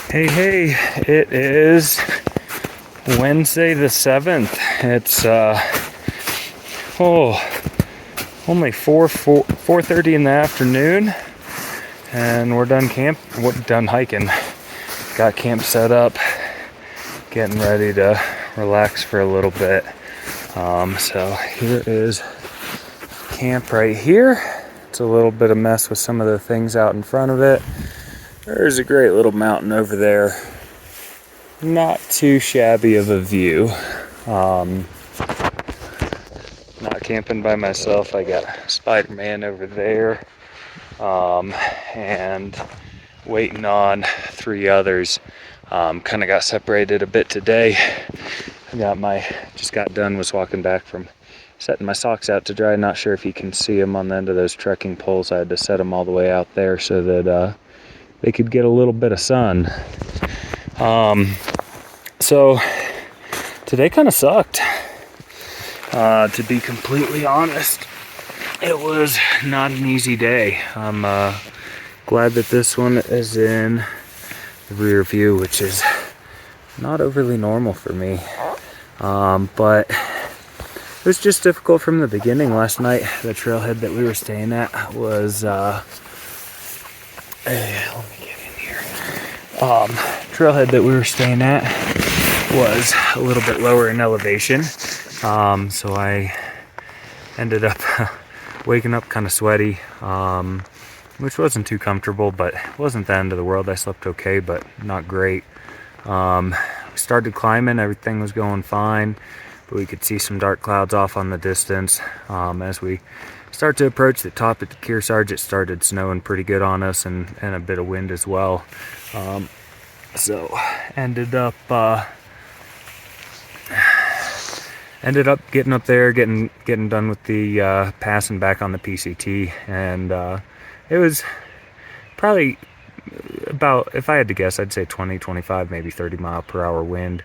Hey, it is Wednesday the 7th. It's only 4:30 in the afternoon, and we're done hiking. Got camp set up, getting ready to relax for a little bit. So here is camp right here. It's a little bit of mess with some of the things out in front of it. There's a great little mountain over there. Not too shabby of a view. Not camping by myself. I got Spider-Man over there, and waiting on 3 others. Kind of got separated a bit today. Just got done, was walking back from setting my socks out to dry. Not sure if you can see them on the end of those trekking poles. I had to set them all the way out there so that they could get a little bit of sun. So today kind of sucked. To be completely honest, it was not an easy day. I'm glad that this one is in the rear view, which is not overly normal for me. But it was just difficult from the beginning. Last night, the trailhead that we were staying at was, trailhead that we were staying at was a little bit lower in elevation. So I ended up waking up kind of sweaty, which wasn't too comfortable, but it wasn't the end of the world. I slept okay, but not great. Started climbing, everything was going fine, but we could see some dark clouds off on the distance. As we start to approach the top at the Kearsarge, it started snowing pretty good on us, and a bit of wind as well. So ended up getting up there, getting done with the pass and back on the PCT, and it was probably about, if I had to guess, I'd say 20, 25, maybe 30 mile per hour wind.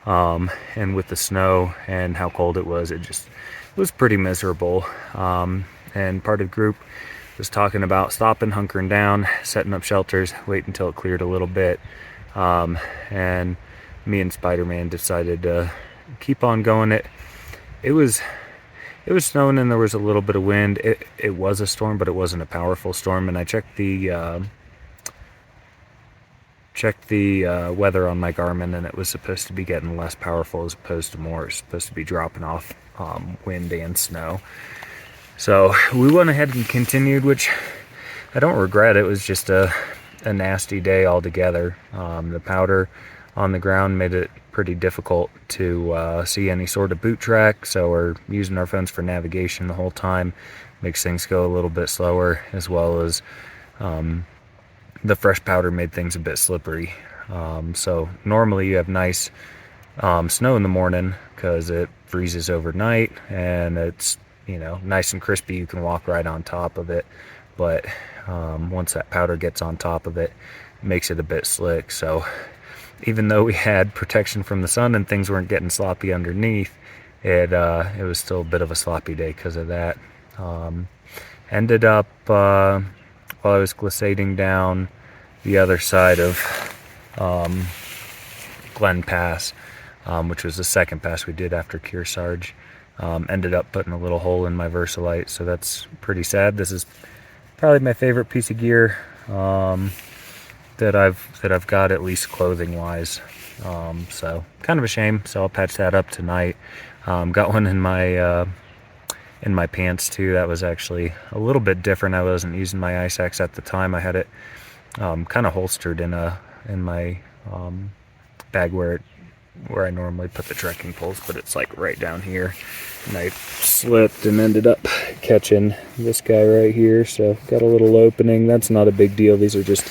And with the snow and how cold it was was pretty miserable. And part of the group was talking about stopping, hunkering down, setting up shelters, wait until it cleared a little bit. And me and Spider-Man decided to keep on going. It was snowing and there was a little bit of wind. It was a storm, but it wasn't a powerful storm. And I checked the weather on my Garmin, and it was supposed to be getting less powerful as opposed to more. It's supposed to be dropping off wind and snow. So we went ahead and continued, which I don't regret. It was just a nasty day altogether. The powder on the ground made it pretty difficult to see any sort of boot track, so we're using our phones for navigation the whole time. Makes things go a little bit slower, as well as the fresh powder made things a bit slippery. So normally you have nice snow in the morning because it freezes overnight and it's nice and crispy. You can walk right on top of it, but once that powder gets on top of it, it makes it a bit slick. So even though we had protection from the sun and things weren't getting sloppy underneath, it was still a bit of a sloppy day because of that. Ended up while I was glissading down the other side of Glen Pass, which was the second pass we did after Kearsarge, ended up putting a little hole in my Versalite, so that's pretty sad. This is probably my favorite piece of gear that I've got, at least clothing wise. So kind of a shame. So I'll patch that up tonight. Got one in my pants too. That was actually a little bit different. I wasn't using my ice axe at the time. I had it kind of holstered in my bag where I normally put the trekking poles, but it's like right down here, and I slipped and ended up catching this guy right here. So got a little opening. That's not a big deal. These are just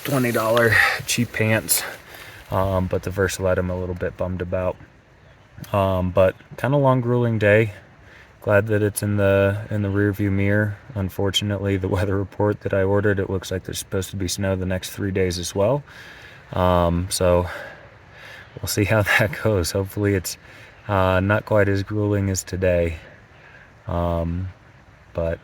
$20 cheap pants, but the Versalite I'm a little bit bummed about. But kind of long, grueling day. Glad that it's in the rear view mirror. Unfortunately, the weather report that I ordered, it looks like there's supposed to be snow the next 3 days as well. So we'll see how that goes. Hopefully it's not quite as grueling as today. But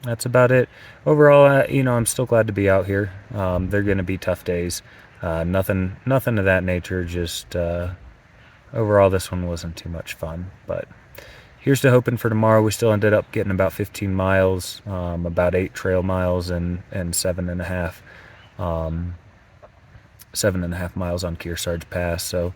that's about it. Overall, I'm still glad to be out here. They're going to be tough days. Nothing of that nature. Just overall, this one wasn't too much fun. But here's to hoping for tomorrow. We still ended up getting about 15 miles, about 8 trail miles, and 7.5. 7.5 miles on Kearsarge Pass. So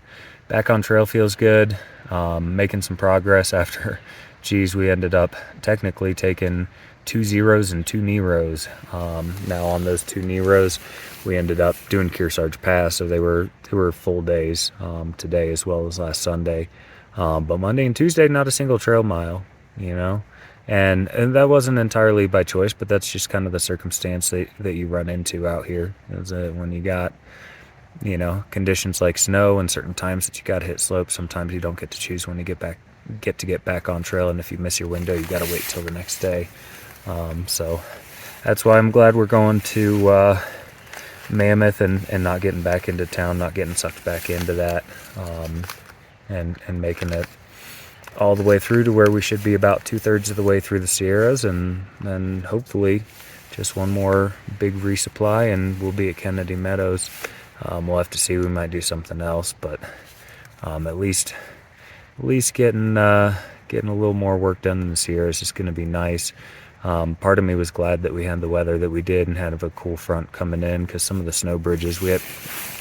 back on trail feels good. Making some progress after, geez, we ended up technically taking 2 zeros and 2 Neros. Now on those 2 Neros, we ended up doing Kearsarge Pass, so they were full days today as well as last Sunday. But Monday and Tuesday, not a single trail mile, you know. And that wasn't entirely by choice, but that's just kind of the circumstance that you run into out here. When you got conditions like snow and certain times that you got to hit slopes. Sometimes you don't get to choose when you get back on trail, and if you miss your window, you got to wait till the next day. So that's why I'm glad we're going to Mammoth and not getting back into town, not getting sucked back into that, and making it all the way through to where we should be about 2/3 of the way through the Sierras, and then hopefully just one more big resupply and we'll be at Kennedy Meadows. We'll have to see. We might do something else, but at least getting a little more work done in the Sierras is going to be nice. Part of me was glad that we had the weather that we did and had a cool front coming in, because some of the snow bridges, we had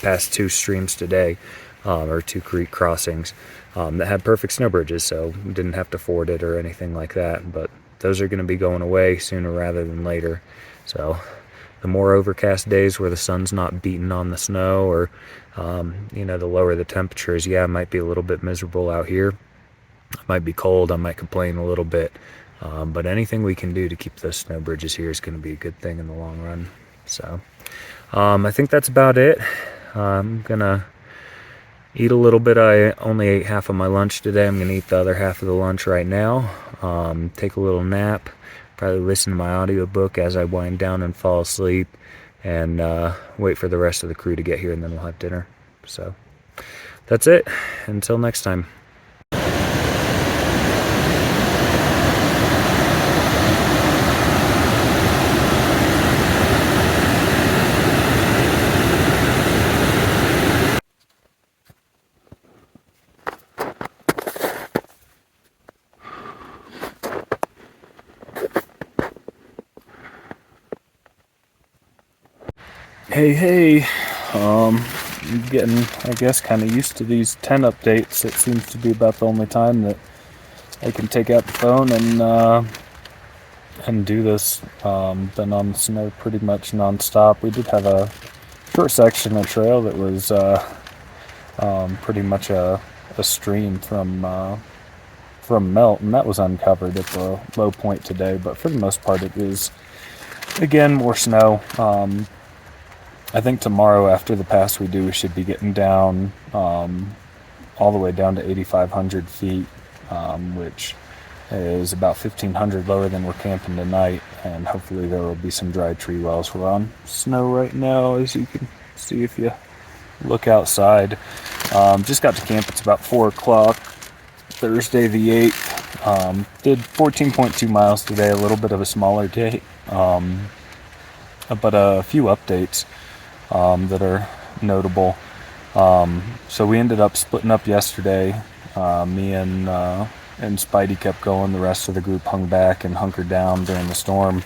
passed 2 streams today, or 2 creek crossings that had perfect snow bridges, so we didn't have to ford it or anything like that. But those are going to be going away sooner rather than later. So the more overcast days where the sun's not beating on the snow, or the lower the temperatures, it might be a little bit miserable out here. It might be cold. I might complain a little bit. But anything we can do to keep those snow bridges here is going to be a good thing in the long run. So I think that's about it. I'm going to eat a little bit. I only ate half of my lunch today. I'm going to eat the other half of the lunch right now. Take a little nap. Probably listen to my audiobook as I wind down and fall asleep, and wait for the rest of the crew to get here, and then we'll have dinner. So that's it. Until next time. Hey, I'm getting, I guess, kind of used to these 10 updates. It seems to be about the only time that I can take out the phone and do this. Been on the snow pretty much non-stop. We did have a short section of trail that was pretty much a stream from melt, and that was uncovered at the low point today. But for the most part, it was, again, more snow. I think tomorrow, after the pass we do, we should be getting down all the way down to 8,500 feet, which is about 1,500 lower than we're camping tonight, and hopefully there will be some dry tree wells. We're on snow right now, as you can see if you look outside. Just got to camp. It's about 4 o'clock, Thursday the 8th. Did 14.2 miles today, a little bit of a smaller day, but a few updates that are notable. So we ended up splitting up yesterday. Me and Spidey kept going. The rest of the group hung back and hunkered down during the storm.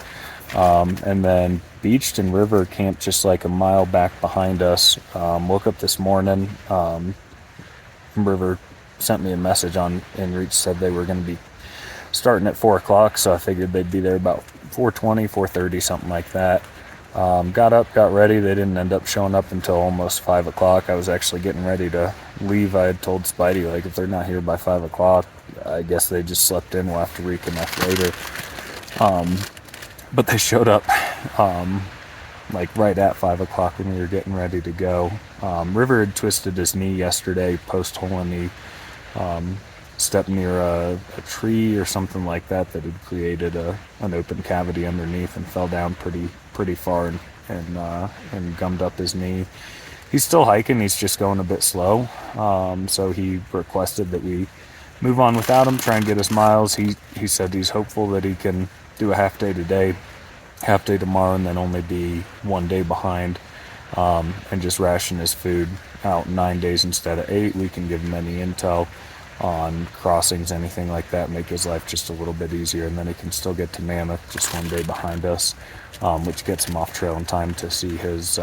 And then Beached and River camped just like a mile back behind us. Woke up this morning. River sent me a message on InReach, said they were going to be starting at 4 o'clock, so I figured they'd be there about 4:20, 4:30, something like that. Got up, got ready. They didn't end up showing up until almost 5 o'clock. I was actually getting ready to leave. I had told Spidey, like, if they're not here by 5 o'clock, I guess they just slept in. We'll have to reconnect later. But they showed up like right at 5 o'clock when we were getting ready to go. River had twisted his knee yesterday, post-hole knee. Stepped near a tree or something like that had created an open cavity underneath, and fell down pretty far and gummed up his knee. He's still hiking. He's just going a bit slow. So he requested that we move on without him, try and get his miles. He said he's hopeful that he can do a half day today, half day tomorrow, and then only be 1 day behind, and just ration his food out 9 days instead of 8. We can give him any intel on crossings, anything like that, make his life just a little bit easier, and then he can still get to Mammoth just 1 day behind us, which gets him off trail in time to see his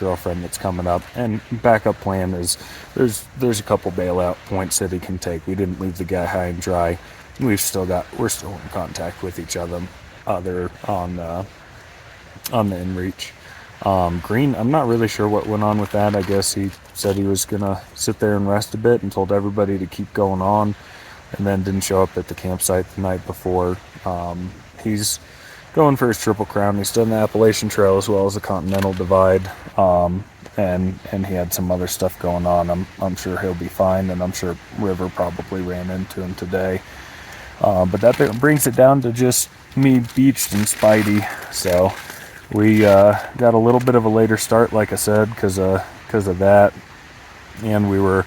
girlfriend that's coming up. And backup plan is there's a couple bailout points that he can take. We didn't leave the guy high and dry. We're still in contact with each other on the inReach. Green, I'm not really sure what went on with that. I guess he said he was gonna sit there and rest a bit and told everybody to keep going on, and then didn't show up at the campsite the night before. He's going for his Triple Crown. He's done the Appalachian Trail as well as the Continental Divide, and he had some other stuff going on. I'm sure he'll be fine, and I'm sure River probably ran into him today. But that brings it down to just me, Beached, and Spidey. So we got a little bit of a later start, like I said, because of that, and we were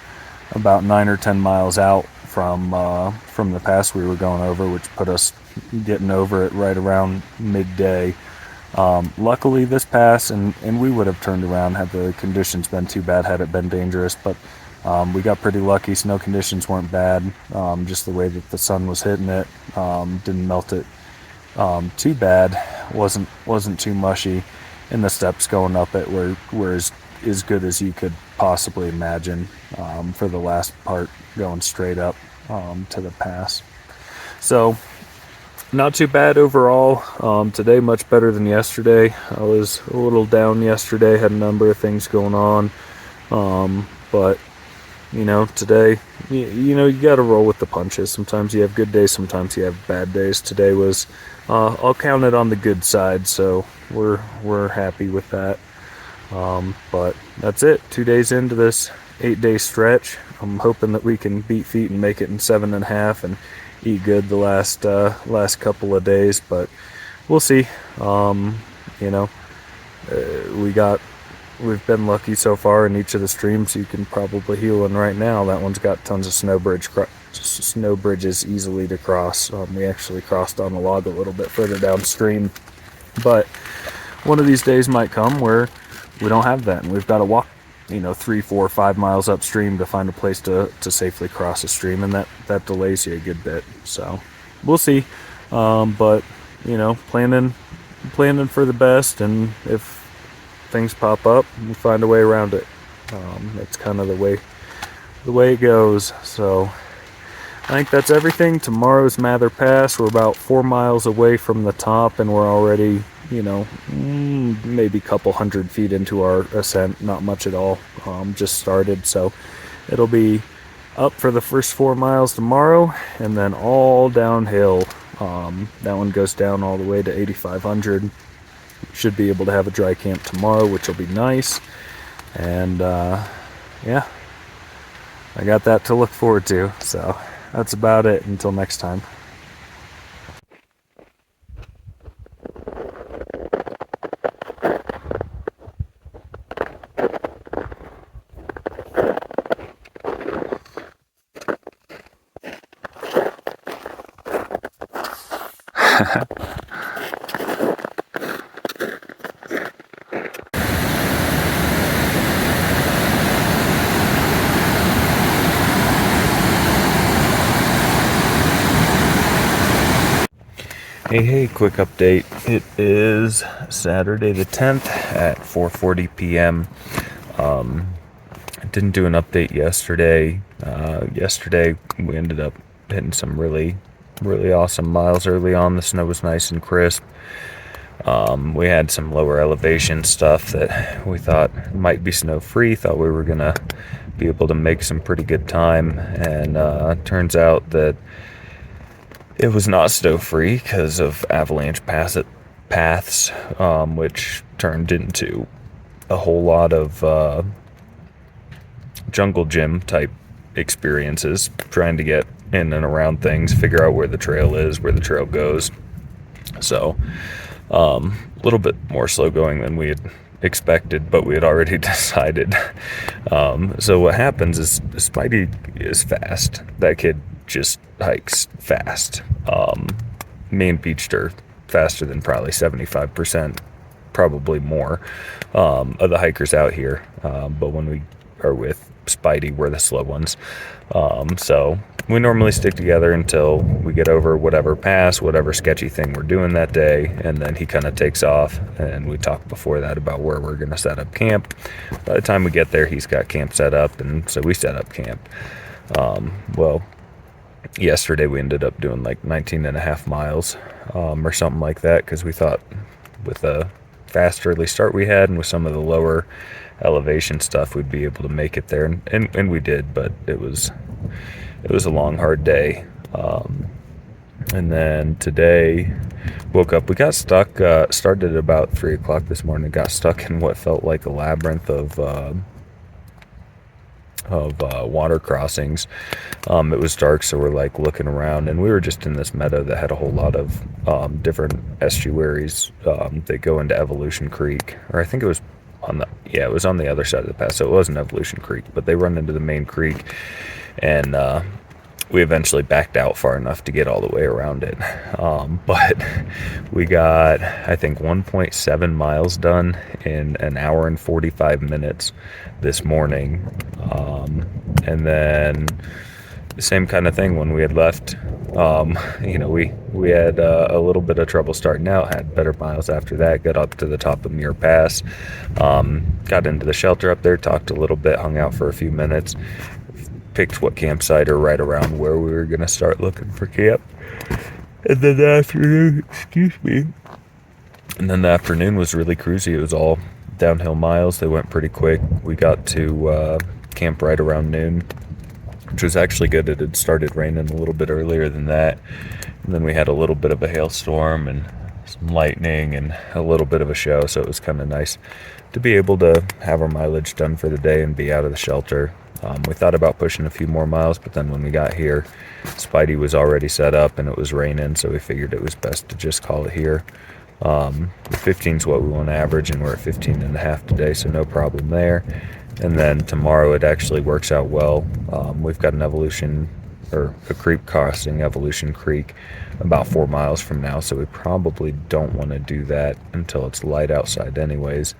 about 9 or 10 miles out from the pass we were going over, which put us getting over it right around midday. Luckily, this pass, and we would have turned around had the conditions been too bad, had it been dangerous, but we got pretty lucky. Snow conditions weren't bad, just the way that the sun was hitting it didn't melt it too bad, wasn't too mushy, and the steps going up it were as good as you could possibly imagine for the last part going straight up to the pass. So not too bad overall. Today much better than yesterday. I was a little down yesterday, had a number of things going on, but today, you got to roll with the punches. Sometimes you have good days, sometimes you have bad days. Today was, I'll count it on the good side, so we're happy with that. But that's it. 2 days into this 8-day stretch. I'm hoping that we can beat feet and make it in 7.5 and eat good the last couple of days, but we'll see. We've been lucky so far in each of the streams you can probably heal in right now. That one's got tons of snow bridges easily to cross. We actually crossed on the log a little bit further downstream, but one of these days might come where we don't have that, and we've got to walk 3, 4, 5 miles upstream to find a place to safely cross a stream, and that delays you a good bit. So we'll see, but planning for the best, and if things pop up, we find a way around it. That's kind of the way it goes. So I think that's everything. Tomorrow's Mather Pass. We're about 4 miles away from the top, and we're already maybe a couple 100 feet into our ascent. Not much at all. Just started, so it'll be up for the first 4 miles tomorrow, and then all downhill. That one goes down all the way to 8,500. Should be able to have a dry camp tomorrow, which will be nice. And yeah, I got that to look forward to. So that's about it. Until next time. Hey, quick update. It is Saturday the 10th at 4:40 p.m. I didn't do an update yesterday. Yesterday we ended up hitting some really awesome miles early on. The snow was nice and crisp. We had some lower elevation stuff that we thought might be snow free, thought we were gonna be able to make some pretty good time, and turns out that it was not snow free because of avalanche paths, which turned into a whole lot of jungle gym type experiences, trying to get in and around things, figure out where the trail is, where the trail goes. So a little bit more slow going than we had expected, but we had already decided. So what happens is Spidey is fast. That kid just hikes fast. Me and Beached are faster than probably 75%, probably more, of the hikers out here. But when we are with Spidey, we're the slow ones. So we normally stick together until we get over whatever pass, whatever sketchy thing we're doing that day, and then he kind of takes off, and we talk before that about where we're going to set up camp. By the time we get there, he's got camp set up, and so we set up camp. Well, yesterday we ended up doing like 19 and a half miles or something like that, because we thought with the fast early start we had and with some of the lower elevation stuff we'd be able to make it there, and we did, but it was a long, hard day. And then today, woke up, we got stuck, started at about 3 o'clock this morning, got stuck in what felt like a labyrinth of water crossings. It was dark, so we're like looking around, and we were just in this meadow that had a whole lot of different estuaries that go into Evolution Creek, or I think it was it was on the other side of the pass, so it wasn't Evolution Creek, but they run into the main creek, and we eventually backed out far enough to get all the way around it. But we got, I think, 1.7 miles done in an hour and 45 minutes this morning. And then the same kind of thing when we had left. We had a little bit of trouble starting out, had better miles after that, got up to the top of Muir Pass, got into the shelter up there, talked a little bit, hung out for a few minutes, picked what campsite or right around where we were going to start looking for camp. And then the afternoon was really cruisy. It was all downhill miles. They went pretty quick. We got to camp right around noon, which was actually good. It had started raining a little bit earlier than that. And then we had a little bit of a hailstorm and some lightning and a little bit of a show. So it was kind of nice to be able to have our mileage done for the day and be out of the shelter. We thought about pushing a few more miles, but then when we got here, Spidey was already set up and it was raining, so we figured it was best to just call it here. 15 is what we want to average, and we're at 15 and a half today, so no problem there. And then tomorrow it actually works out well. We've got a creek crossing Evolution Creek about 4 miles from now, so we probably don't want to do that until it's light outside anyways.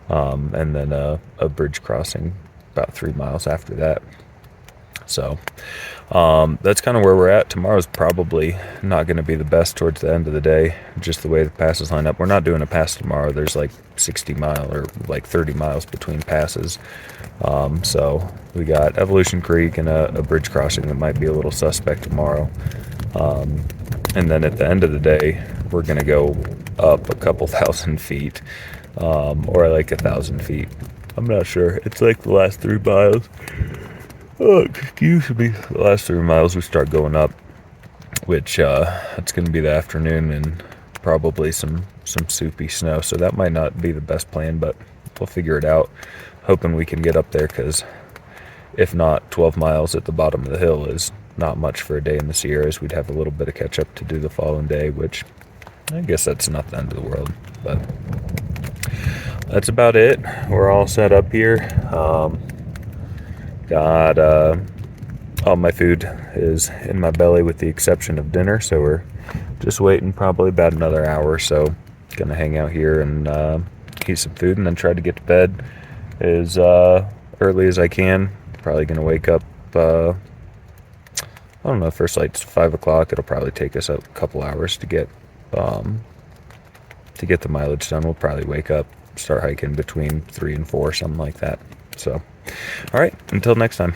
And then a bridge crossing about 3 miles after that. So that's kind of where we're at. Tomorrow's probably not going to be the best towards the end of the day, just the way the passes line up. We're not doing a pass tomorrow. There's like 60 mile or like 30 miles between passes. So we got Evolution Creek and a bridge crossing that might be a little suspect tomorrow. And then at the end of the day, we're going to go up a couple thousand feet, or like 1,000 feet. I'm not sure. It's like the last 3 miles. Oh, excuse me. The last 3 miles we start going up, which it's going to be the afternoon and probably some soupy snow. So that might not be the best plan, but we'll figure it out. Hoping we can get up there, because if not, 12 miles at the bottom of the hill is not much for a day in the Sierras. We'd have a little bit of catch up to do the following day, which I guess that's not the end of the world, but that's about it. We're all set up here. Got all my food is in my belly with the exception of dinner, so we're just waiting probably about another hour or so. Gonna hang out here and eat some food and then try to get to bed as early as I can. Probably gonna wake up, I don't know, first light's 5 o'clock. It'll probably take us a couple hours to get the mileage done. We'll probably wake up, start hiking between 3 and 4, something like that. So, all right, until next time.